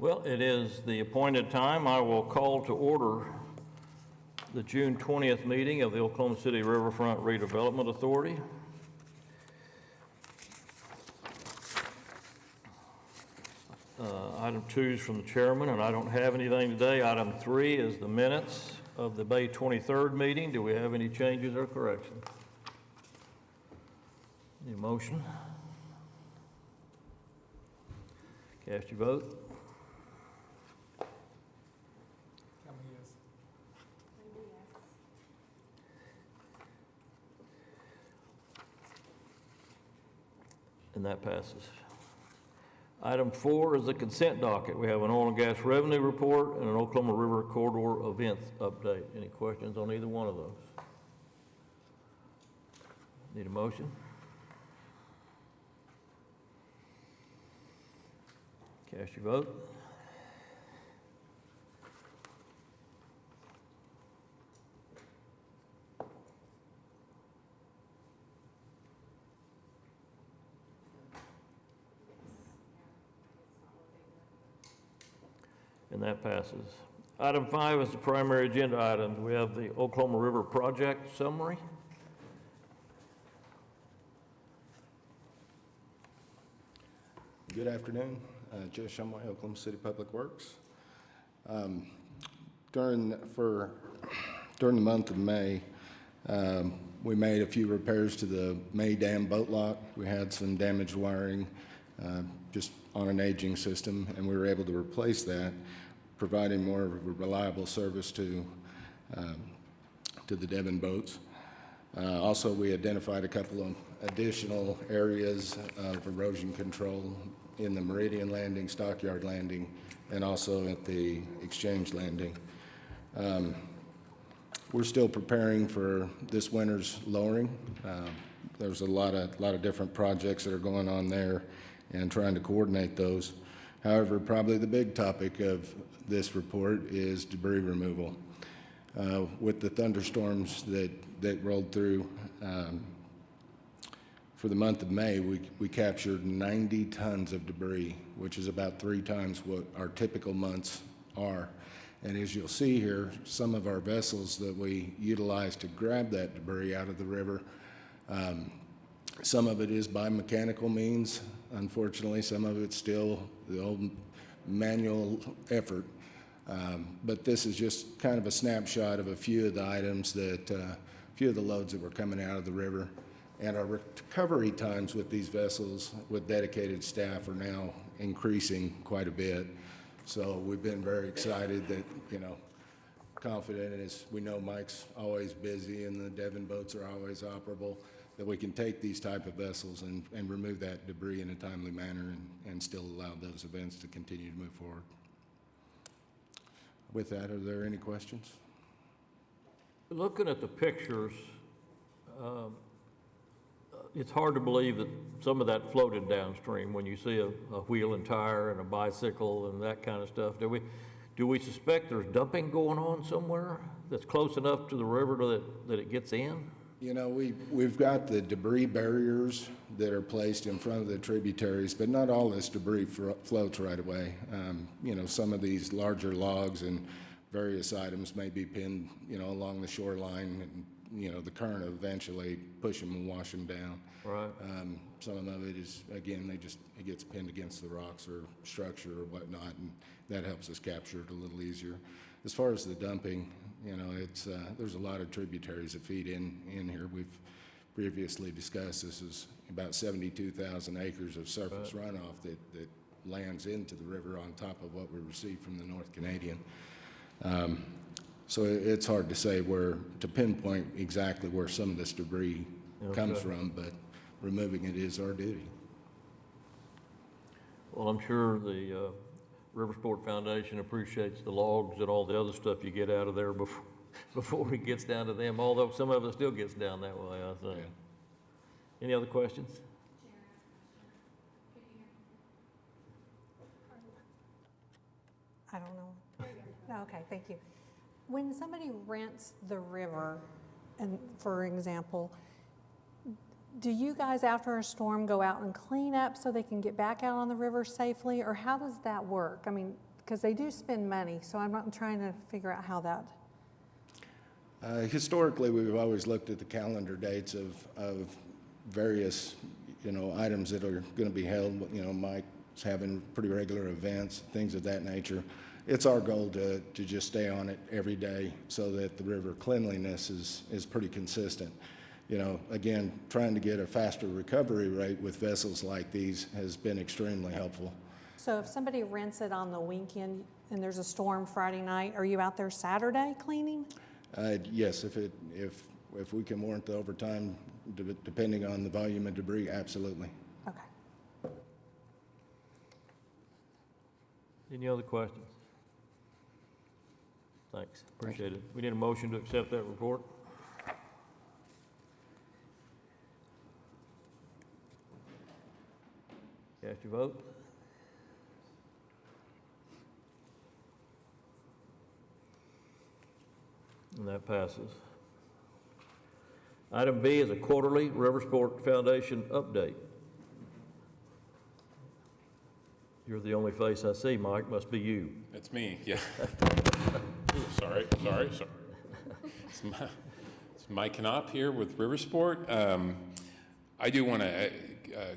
Well, it is the appointed time. I will call to order the June 20th meeting of the Oklahoma City Riverfront Redevelopment Authority. Item 2 is from the chairman, and I don't have anything today. Item 3 is the minutes of the May 23rd meeting. Do we have any changes or corrections? Any motion? Cast your vote. And that passes. Item 4 is the consent docket. We have an oil and gas revenue report and an Oklahoma River corridor events update. Any questions on either one of those? Need a motion? Cast your vote. And that passes. Item 5 is the primary agenda items. We have the Oklahoma River project summary. Good afternoon. Joe Shumway, Oklahoma City Public Works. During the month of May, we made a few repairs to the May Dam boat lock. We had some damaged wiring just on an aging system, and we were able to replace that, providing more of a reliable service to the Devon boats. Also, we identified a couple of additional areas of erosion control in the Meridian Landing, Stockyard Landing, and also at the Exchange Landing. We're still preparing for this winter's lowering. There's a lot of different projects that are going on there and trying to coordinate those. However, probably the big topic of this report is debris removal. With the thunderstorms that rolled through for the month of May, we captured 90 tons of debris, which is about 3 times what our typical months are. And as you'll see here, some of our vessels that we utilize to grab that debris out of the river, some of it is by mechanical means. Unfortunately, some of it's still the old manual effort. But this is just kind of a snapshot of a few of the items that, a few of the loads that were coming out of the river. And our recovery times with these vessels with dedicated staff are now increasing quite a bit. So we've been very excited that, confident, as we know Mike's always busy and the Devon boats are always operable, that we can take these type of vessels and remove that debris in a timely manner and still allow those events to continue to move forward. With that, are there any questions? Looking at the pictures, it's hard to believe that some of that floated downstream when you see a wheel and tire and a bicycle and that kind of stuff. Do we suspect there's dumping going on somewhere that's close enough to the river that it gets in? We've got the debris barriers that are placed in front of the tributaries, but not all this debris floats right away. Some of these larger logs and various items may be pinned, along the shoreline, and, the current eventually push them and wash them down. Right. Some of it is, again, it gets pinned against the rocks or structure or whatnot, and that helps us capture it a little easier. As far as the dumping, there's a lot of tributaries that feed in here. We've previously discussed this is about 72,000 acres of surface runoff that lands into the river on top of what we receive from the North Canadian. So it's hard to say to pinpoint exactly where some of this debris comes from, but removing it is our duty. Well, I'm sure the River Sport Foundation appreciates the logs and all the other stuff you get out of there before it gets down to them, although some of it still gets down that way, I think. Yeah. Any other questions? I don't know. Okay, thank you. When somebody rents the river, and for example, do you guys after a storm go out and clean up so they can get back out on the river safely, or how does that work? I mean, because they do spend money, so I'm trying to figure out how that, Historically, we've always looked at the calendar dates of various, items that are going to be held. Mike's having pretty regular events, things of that nature. It's our goal to just stay on it every day so that the river cleanliness is pretty consistent. Again, trying to get a faster recovery rate with vessels like these has been extremely helpful. so if somebody rents it on the weekend and there's a storm Friday night, are you out there Saturday cleaning? Yes, if we can warrant the overtime, depending on the volume of debris, absolutely. Okay. Any other questions? Thanks, appreciate it. We need a motion to accept that report. Cast your vote. And that passes. Item B is a quarterly Riversport Foundation update. You're the only face I see, Mike, must be you. That's me, yeah. Ooh, sorry. It's Mike Knopp here with Riversport. I do want to,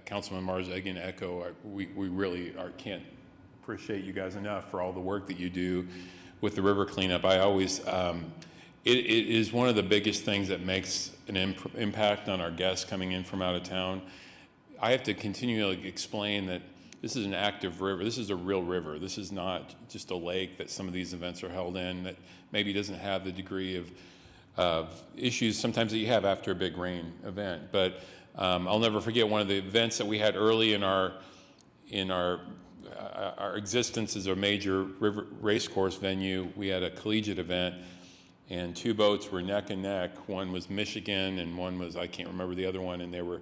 Councilman Mars, again, echo, we really can't appreciate you guys enough for all the work that you do with the river cleanup. I always, it is one of the biggest things that makes an impact on our guests coming in from out of town. I have to continually explain that this is an active river. This is a real river. This is not just a lake that some of these events are held in that maybe doesn't have the degree of issues sometimes that you have after a big rain event. But I'll never forget one of the events that we had early in our existence as a major river race course venue. We had a collegiate event, and two boats were neck and neck. One was Michigan, and one was, I can't remember the other one, and they were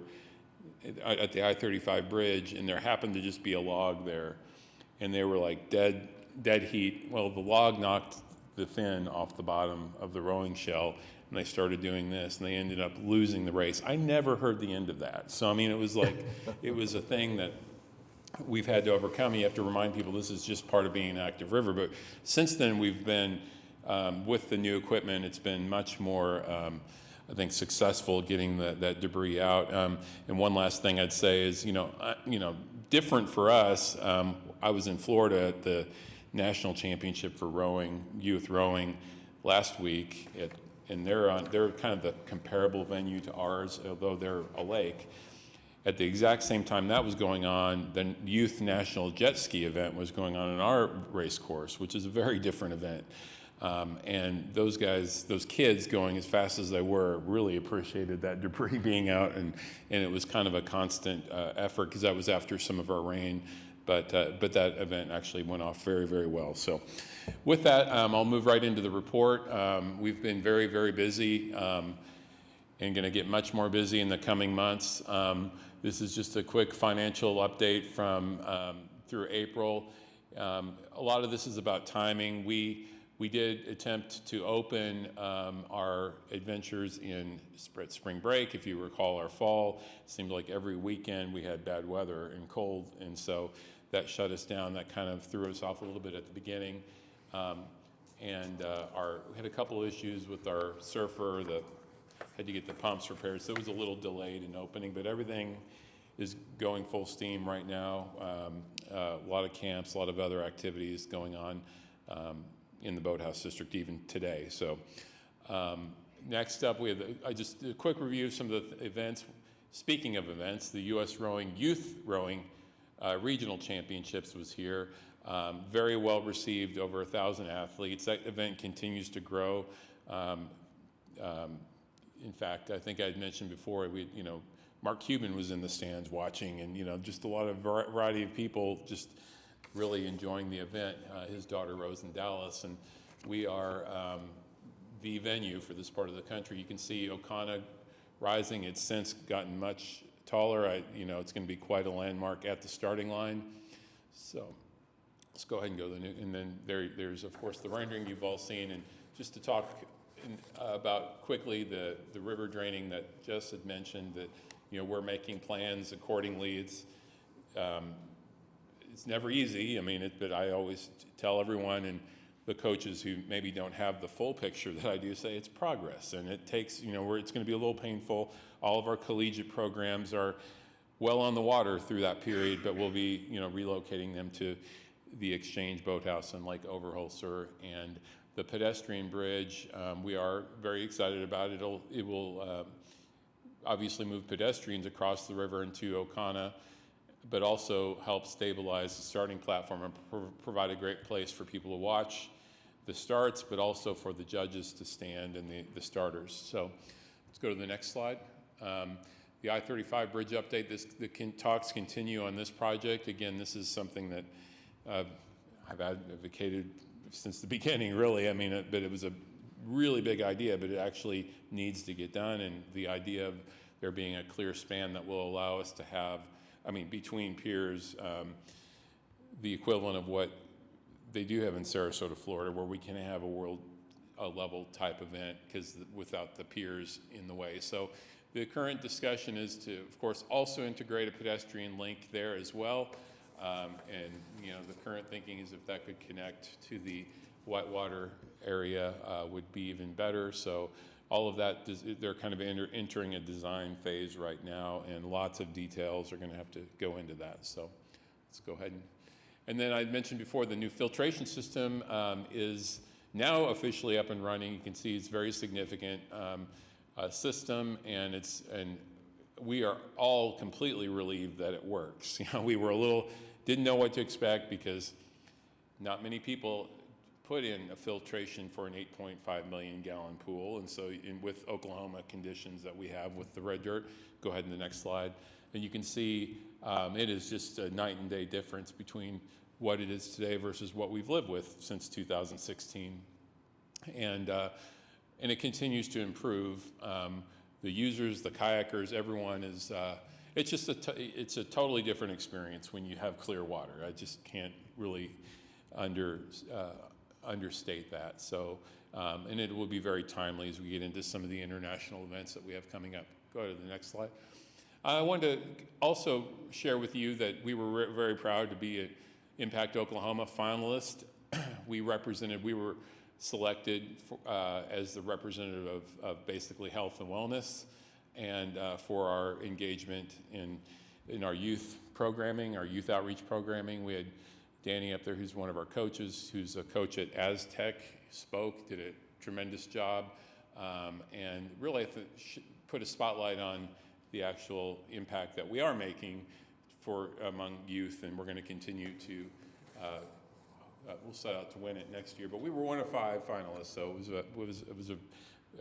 at the I-35 bridge, and there happened to just be a log there, and they were like dead heat. Well, the log knocked the fin off the bottom of the rowing shell, and they started doing this, and they ended up losing the race. I never heard the end of that. So, I mean, it was like, it was a thing that we've had to overcome. You have to remind people this is just part of being an active river. But since then, we've been, with the new equipment, it's been much more, I think, successful getting that debris out. And one last thing I'd say is, different for us. I was in Florida at the National Championship for rowing, youth rowing, last week, and they're kind of the comparable venue to ours, although they're a lake. At the exact same time that was going on, the Youth National Jet Ski event was going on in our race course, which is a very different event. And those kids going as fast as they were really appreciated that debris being out, and it was kind of a constant effort because that was after some of our rain, but that event actually went off very, very well. So with that, I'll move right into the report. We've been very, very busy and going to get much more busy in the coming months. This is just a quick financial update from through April. A lot of this is about timing. We did attempt to open our adventures in spring break. If you recall our fall, it seemed like every weekend we had bad weather and cold, and so that shut us down. That kind of threw us off a little bit at the beginning. We had a couple of issues with our surfer that had to get the pumps repaired, so it was a little delayed in opening, but everything is going full steam right now. A lot of camps, a lot of other activities going on in the Boathouse District even today. So next up, we have just a quick review of some of the events. Speaking of events, the U.S. Youth Rowing Regional Championships was here. Very well received, over 1,000 athletes. That event continues to grow. In fact, I think I had mentioned before, Mark Cuban was in the stands watching, and just a lot of variety of people just really enjoying the event. His daughter rows in Dallas, and we are the venue for this part of the country. You can see Ocana rising. It's since gotten much taller. It's going to be quite a landmark at the starting line. So let's go ahead and go to the new. And then there's of course the rendering you've all seen. And just to talk about quickly the river draining that Jess had mentioned, that we're making plans accordingly. it's never easy. I mean, but I always tell everyone, and the coaches who maybe don't have the full picture that I do, say it's progress, and it takes, where it's going to be a little painful. All of our collegiate programs are well on the water through that period, but we'll be, relocating them to the Exchange Boathouse in Lake Overholser, and the pedestrian bridge. We are very excited about it. It will obviously move pedestrians across the river into Ocana, but also help stabilize the starting platform and provide a great place for people to watch the starts, but also for the judges to stand and the starters. So let's go to the next slide. The I-35 bridge update, the talks continue on this project. Again, this is something that I've advocated since the beginning, really. I mean, but it was a really big idea, but it actually needs to get done, and the idea of there being a clear span that will allow us to have, between piers, the equivalent of what they do have in Sarasota, Florida, where we can have a world level type event because without the piers in the way. So the current discussion is to, of course, also integrate a pedestrian link there as well. And the current thinking is if that could connect to the Whitewater area would be even better. So all of that, they're kind of entering a design phase right now, and lots of details are going to have to go into that. So let's go ahead. And then I mentioned before, the new filtration system is now officially up and running. You can see it's very significant system, and we are all completely relieved that it works. We were didn't know what to expect because not many people put in a filtration for an 8.5 million gallon pool. And so with Oklahoma conditions that we have with the red dirt, go ahead in the next slide. And you can see it is just a night and day difference between what it is today versus what we've lived with since 2016. And it continues to improve. The users, the kayakers, everyone is, it's a totally different experience when you have clear water. I just can't really understate that. So, and it will be very timely as we get into some of the international events that we have coming up. Go to the next slide. I wanted to also share with you that we were very proud to be an Impact Oklahoma finalist. We were selected as the representative of basically health and wellness, and for our engagement in our youth programming, our youth outreach programming. We had Danny up there, who's one of our coaches, who's a coach at Aztec, did a tremendous job, and really put a spotlight on the actual impact that we are making among youth, and we're going to continue to, we'll set out to win it next year, but we were one of 5 finalists, so it was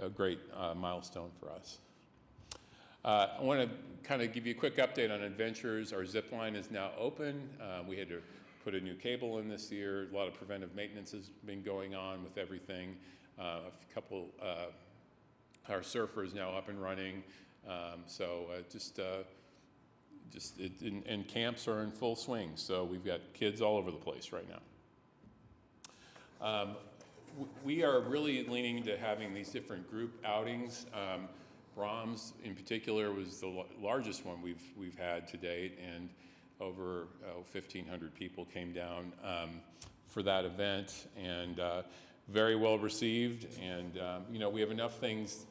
a great milestone for us. I want to kind of give you a quick update on adventures. Our zip line is now open. We had to put a new cable in this year. A lot of preventive maintenance has been going on with everything. Our surfer is now up and running. And camps are in full swing. So we've got kids all over the place right now. We are really leaning into having these different group outings. Brahms in particular was the largest one we've had to date, and over 1,500 people came down for that event, and very well received. And we have enough things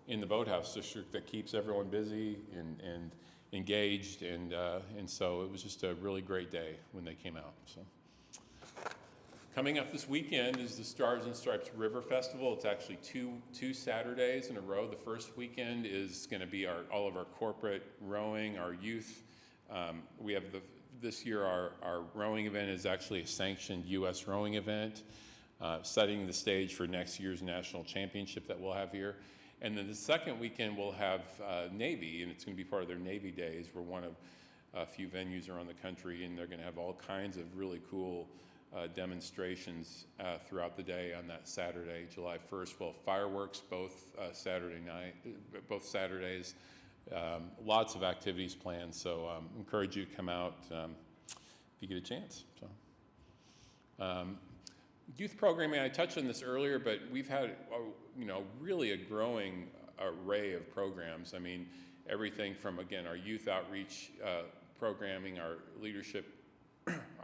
in the Boathouse District that keeps everyone busy and engaged, and so it was just a really great day when they came out. So coming up this weekend is the Stars and Stripes River Festival. It's actually two Saturdays in a row. The first weekend is going to be all of our corporate rowing, our youth. We have this year our rowing event is actually a sanctioned U.S. rowing event, setting the stage for next year's national championship that we'll have here. And then the second weekend we'll have Navy, and it's going to be part of their Navy Days. We're one of a few venues around the country, and they're going to have all kinds of really cool demonstrations throughout the day on that Saturday, July 1st. Well, fireworks both Saturdays. Lots of activities planned, so encourage you to come out if you get a chance. So, youth programming, I touched on this earlier, but we've had really a growing array of programs. I mean, everything from, again, our youth outreach programming, our leadership,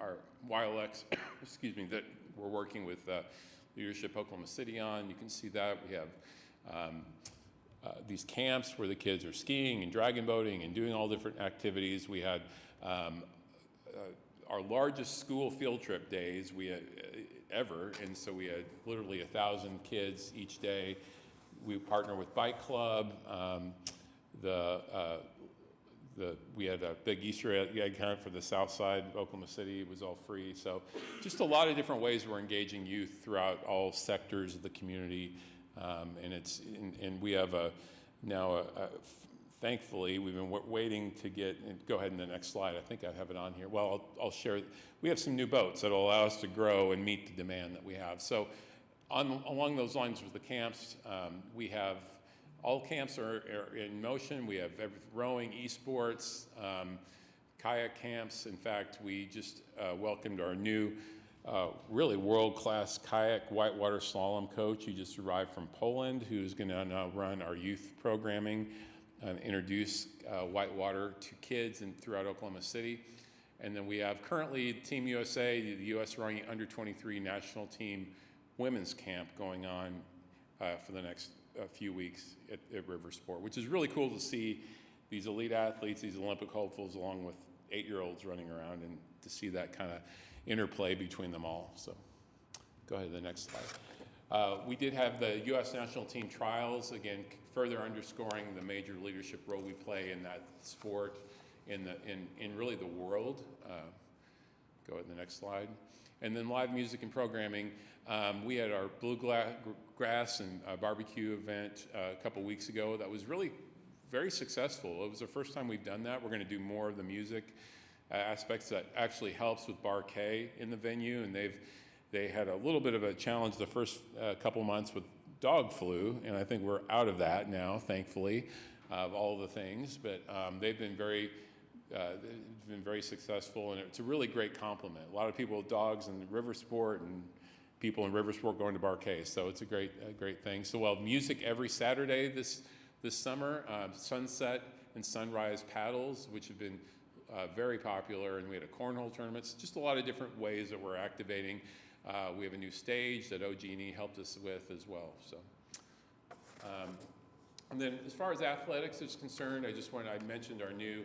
our YLX, excuse me, that we're working with Leadership Oklahoma City on. You can see that. We have these camps where the kids are skiing and dragon boating and doing all different activities. We had our largest school field trip days we had ever, and so we had literally 1,000 kids each day. We partner with Bike Club. We had a big Easter egg hunt for the south side of Oklahoma City. It was all free. So just a lot of different ways we're engaging youth throughout all sectors of the community. And we have thankfully, we've been waiting to go ahead in the next slide. I think I have it on here. Well, I'll share. We have some new boats that will allow us to grow and meet the demand that we have. So along those lines with the camps, we have all camps are in motion. We have rowing, esports, kayak camps. In fact, we just welcomed our new really world-class kayak whitewater slalom coach who just arrived from Poland, who's going to now run our youth programming and introduce whitewater to kids throughout Oklahoma City. And then we have currently Team USA, the U.S. Rowing Under 23 National Team Women's Camp going on for the next few weeks at Riversport, which is really cool to see these elite athletes, these Olympic hopefuls, along with 8-year-olds running around, and to see that kind of interplay between them all. So go ahead to the next slide. We did have the U.S. national team trials, again, further underscoring the major leadership role we play in that sport, in really the world. Go ahead to the next slide. And then live music and programming. We had our bluegrass and barbecue event a couple weeks ago that was really very successful. It was the first time we've done that. We're going to do more of the music aspects that actually helps with Bar K in the venue, and they had a little bit of a challenge the first couple months with dog flu, and I think we're out of that now, thankfully, of all the things. But they've been very successful, and it's a really great compliment. A lot of people with dogs in Riversport and people in Riversport going to Bar K, so it's a great thing. So we'll have music every Saturday this summer, sunset and sunrise paddles, which have been very popular, and we had a cornhole tournament. Just a lot of different ways that we're activating. We have a new stage that OG&E helped us with as well. So, and then as far as athletics is concerned, I mentioned our new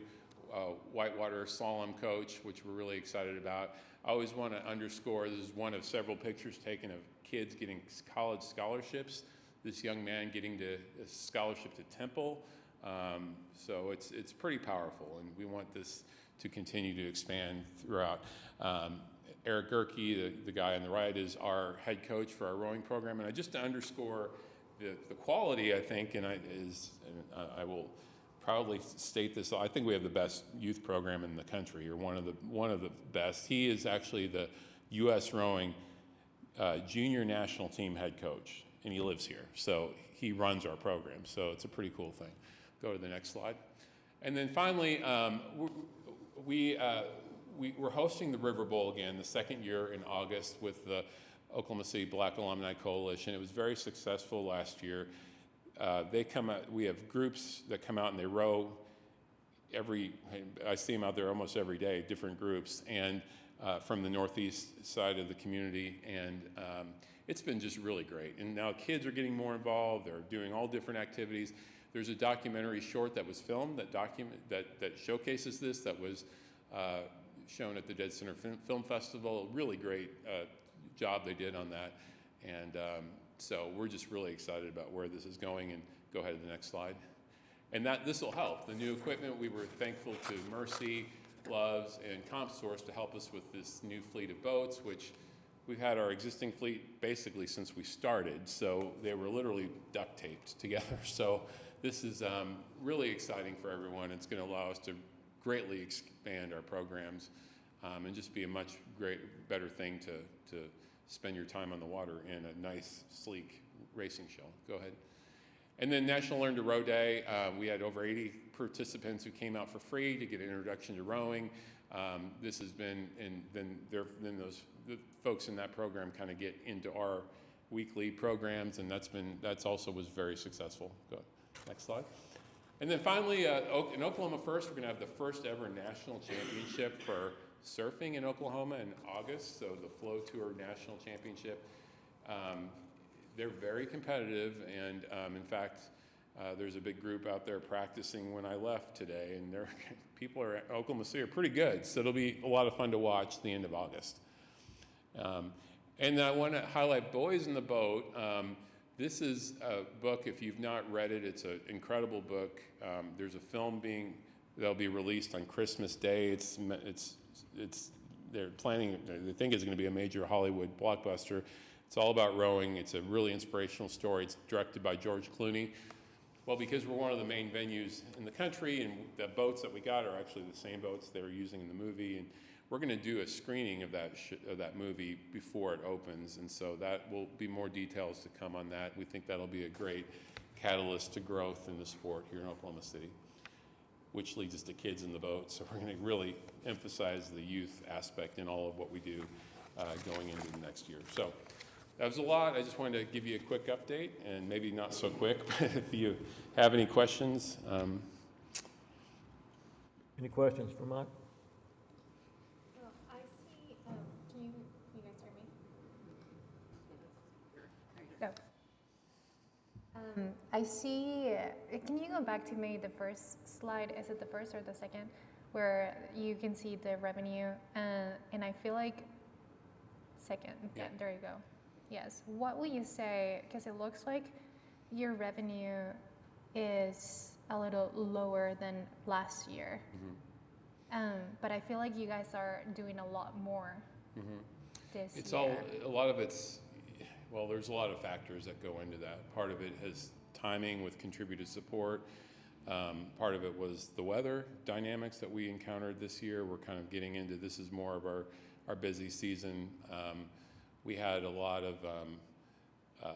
whitewater slalom coach, which we're really excited about. I always want to underscore, this is one of several pictures taken of kids getting college scholarships. This young man getting a scholarship to Temple. So it's pretty powerful, and we want this to continue to expand throughout. Eric Gerke, the guy on the right, is our head coach for our rowing program. And just to underscore the quality, I think, I will proudly state this, I think we have the best youth program in the country, or one of the best. He is actually the U.S. Rowing junior national team head coach, and he lives here. So he runs our program. So it's a pretty cool thing. Go to the next slide. And then finally, we're hosting the River Bowl again, the second year in August with the Oklahoma City Black Alumni Coalition. It was very successful last year. We have groups that come out and they row I see them out there almost every day, different groups, and from the northeast side of the community, and it's been just really great. And now kids are getting more involved. They're doing all different activities. There's a documentary short that was filmed that showcases this, that was shown at the Dead Center Film Festival. A really great job they did on that. And so we're just really excited about where this is going. And go ahead to the next slide. And this will help. The new equipment, we were thankful to Mercy, Loves, and CompSource to help us with this new fleet of boats, which we've had our existing fleet basically since we started. So they were literally duct taped together. So this is really exciting for everyone. It's going to allow us to greatly expand our programs and just be a much better thing to spend your time on the water in a nice, sleek racing show. Go ahead. And then National Learn to Row Day, we had over 80 participants who came out for free to get an introduction to rowing. This has been, and then the folks in that program kind of get into our weekly programs, and that's also was very successful. Go ahead. Next slide. And then finally, in Oklahoma First, we're going to have the first ever national championship for surfing in Oklahoma in August, so the Flow Tour National Championship. They're very competitive, and in fact, there's a big group out there practicing when I left today, and people are at Oklahoma City are pretty good, so it'll be a lot of fun to watch the end of August. And I want to highlight Boys in the Boat. This is a book, if you've not read it, it's an incredible book. There's a film that'll be released on Christmas Day. They're planning, they think it's going to be a major Hollywood blockbuster. It's all about rowing. It's a really inspirational story. It's directed by George Clooney. Well, because we're one of the main venues in the country, and the boats that we got are actually the same boats they were using in the movie, and we're going to do a screening of that movie before it opens, and so that will be more details to come on that. We think that'll be a great catalyst to growth in the sport here in Oklahoma City, which leads us to kids in the boat. So we're going to really emphasize the youth aspect in all of what we do going into the next year. So that was a lot. I just wanted to give you a quick update, and maybe not so quick, but if you have any questions. Any questions for Mike? Well, I see, can you guys hear me? No. I see, can you go back to maybe the first slide? Is it the first or the second? Where you can see the revenue, and I feel like, second, yeah, there you go. Yes, what will you say, because it looks like your revenue is a little lower than last year. But I feel like you guys are doing a lot more this year. A lot of it's, well, there's a lot of factors that go into that. Part of it has timing with contributed support. Part of it was the weather dynamics that we encountered this year. We're kind of getting into, this is more of our busy season. We had a lot of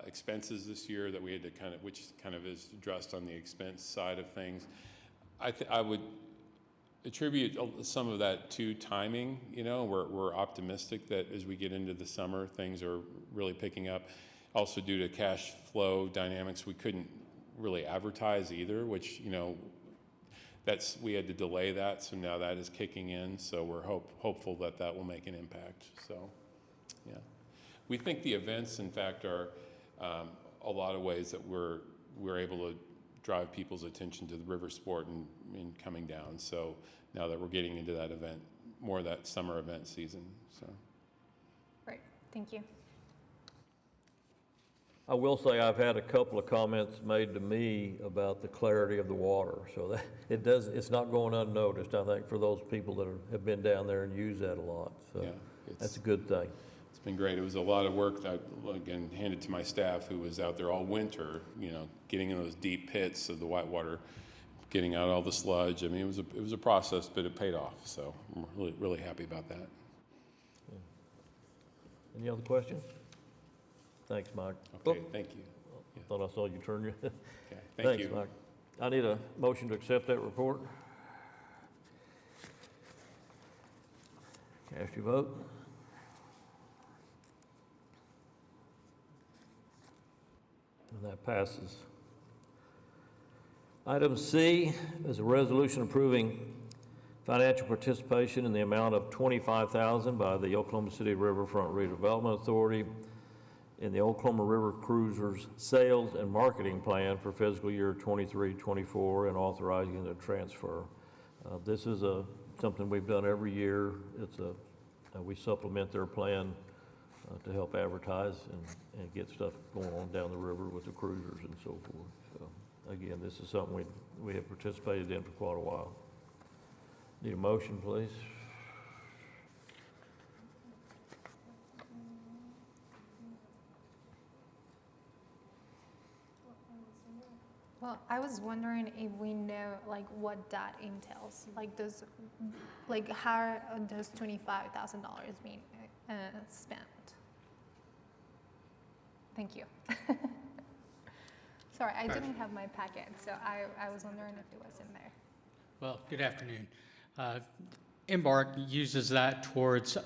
expenses this year that we had to which kind of is addressed on the expense side of things. I would attribute some of that to timing. You know, we're optimistic that as we get into the summer, things are really picking up. Also due to cash flow dynamics, we couldn't really advertise either, which, you know, we had to delay that, so now that is kicking in, so we're hopeful that will make an impact. So, yeah. We think the events, in fact, are a lot of ways that we're able to drive people's attention to the river sport and coming down. So now that we're getting into that event, more of that summer event season. So. Right, thank you. I will say I've had a couple of comments made to me about the clarity of the water. So that it's not going unnoticed, I think, for those people that have been down there and use that a lot. So yeah, that's a good thing. It's been great. It was a lot of work that, again, handed to my staff who was out there all winter, you know, getting in those deep pits of the whitewater, getting out all the sludge. I mean, it was a process, but it paid off. So I'm really, really happy about that. Yeah. Any other questions? Thanks, Mike. Okay, thank you. I thought I saw you turn your. Okay, thank you. Thanks, Mike. I need a motion to accept that report. Cast your vote. And that passes. Item C is a resolution approving financial participation in the amount of $25,000 by the Oklahoma City Riverfront Redevelopment Authority in the Oklahoma River Cruisers Sales and Marketing Plan for fiscal year 23-24 and authorizing the transfer. This is something we've done every year. We supplement their plan to help advertise and get stuff going on down the river with the cruisers and so forth. So again, this is something we have participated in for quite a while. Need a motion, please? Well, I was wondering if we know like what that entails, how are those $25,000 being spent? Thank you. Sorry, I didn't have my packet, so I was wondering if it was in there. Well, good afternoon. Embark uses that towards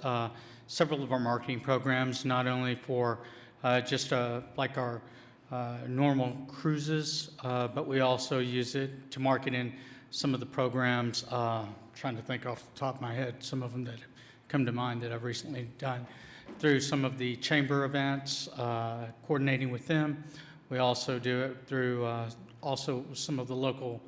several of our marketing programs, not only for just like our normal cruises, but we also use it to market in some of the programs, trying to think off the top of my head, some of them that come to mind that I've recently done through some of the chamber events, coordinating with them. We also do it through also some of the local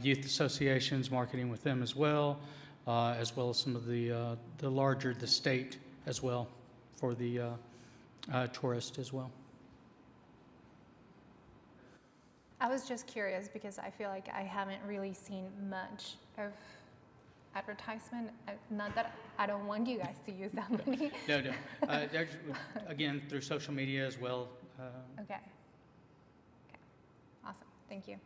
youth associations, marketing with them as well as some of the larger, the state as well, for the tourist as well. I was just curious because I feel like I haven't really seen much of advertisement. Not that I don't want you guys to use that money. No. There's, again, through social media as well. Okay. Awesome. Thank you.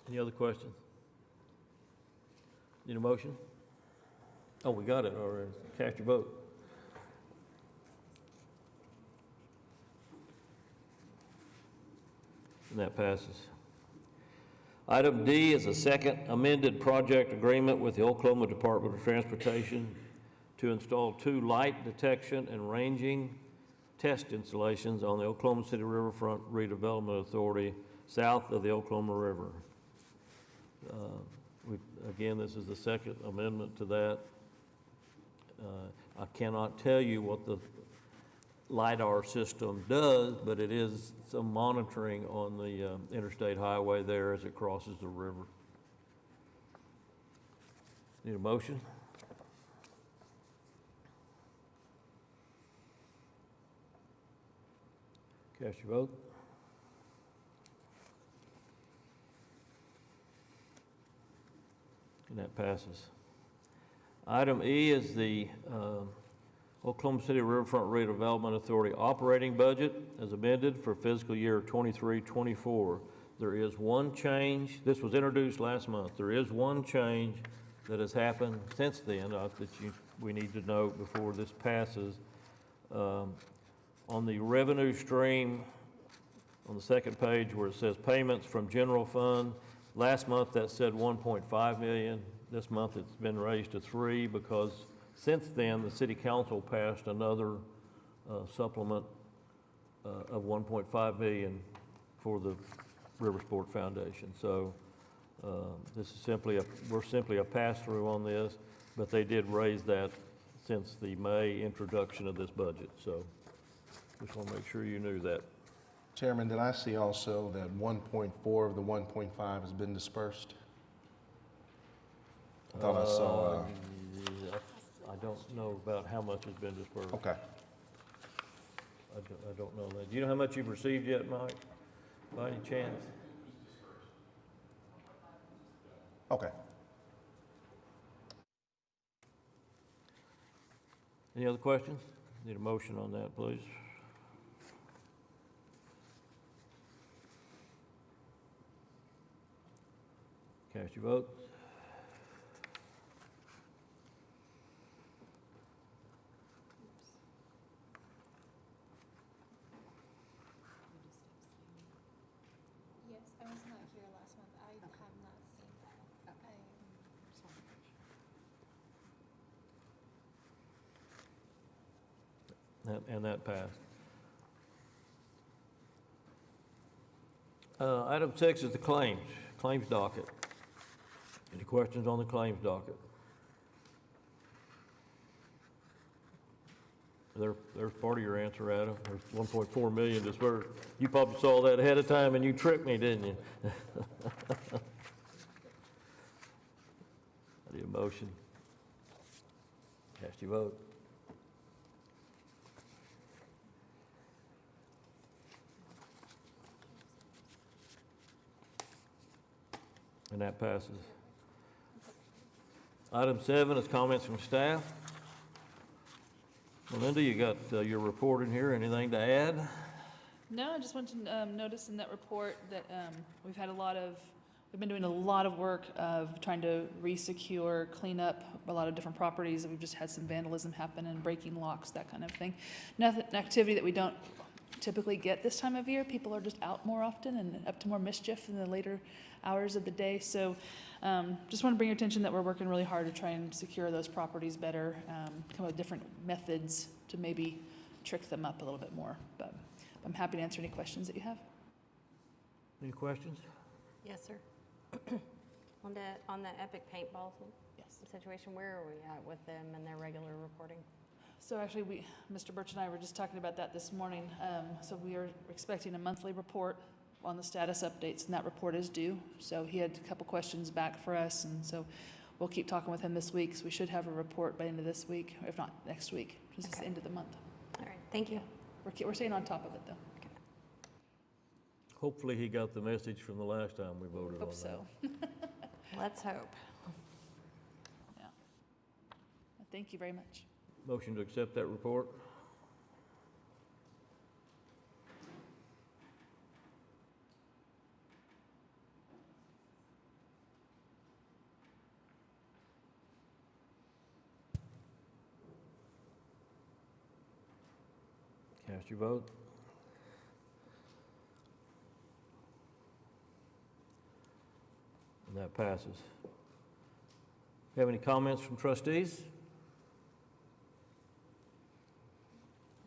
Any other questions? Need a motion? Oh, we got it already. Cast your vote. And that passes. Item D is a second amended project agreement with the Oklahoma Department of Transportation to install 2 light detection and ranging test installations on the Oklahoma City Riverfront Redevelopment Authority south of the Oklahoma River. Again, this is the second amendment to that. I cannot tell you what the LiDAR system does, but it is some monitoring on the interstate highway there as it crosses the river. Need a motion? Cast your vote. And that passes. Item E is the Oklahoma City Riverfront Redevelopment Authority operating budget as amended for fiscal year 23-24. There is one change. This was introduced last month. There is one change that has happened since then that we need to note before this passes. On the revenue stream, on the second page where it says payments from general fund, last month that said 1.5 million. This month it's been raised to 3 because since then the city council passed another supplement of 1.5 million for the Riversport Foundation. So this is we're simply a pass-through on this, but they did raise that since the May introduction of this budget. So just want to make sure you knew that. Chairman, did I see also that 1.4 of the 1.5 has been dispersed? I thought I saw, I don't know about how much has been dispersed. okay. I don't know that. Do you know how much you've received yet, Mike, by any chance? Okay. Any other questions? Need a motion on that, please. Cast your vote. Yes, I was not here last month. I have not seen that. And that passed. Item 6 is the claims docket. Any questions on the claims docket? There's part of your answer, Adam. There's 1.4 million dispersed. You probably saw that ahead of time and you tricked me, didn't you? I need a motion. Cast your vote. And that passes. Item 7 is comments from staff. Melinda, you got your report in here. Anything to add? No, I just want to notice in that report that we've been doing a lot of work of trying to re-secure, clean up a lot of different properties. We've just had some vandalism happen and breaking locks, that kind of thing. Nothing, an activity that we don't typically get this time of year. People are just out more often and up to more mischief in the later hours of the day. So just want to bring your attention that we're working really hard to try and secure those properties better, come up with different methods to maybe trick them up a little bit more. But I'm happy to answer any questions that you have. Any questions? Yes, sir. On the epic paintball thing? Yes. situation? Where are we at with them and their regular reporting? So actually, Mr. Birch and I were just talking about that this morning. So we are expecting a monthly report on the status updates, and that report is due. So he had a couple questions back for us, and so we'll keep talking with him this week. So we should have a report by the end of this week, if not next week, because it's the end of the month. All right, thank you. We're staying on top of it, though. Hopefully he got the message from the last time we voted on that. Hope so. Let's hope. Yeah. Thank you very much. Motion to accept that report? Cast your vote. And that passes. Have any comments from trustees?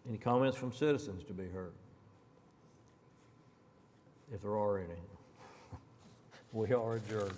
Any comments from citizens to be heard? If there are any. We are adjourned.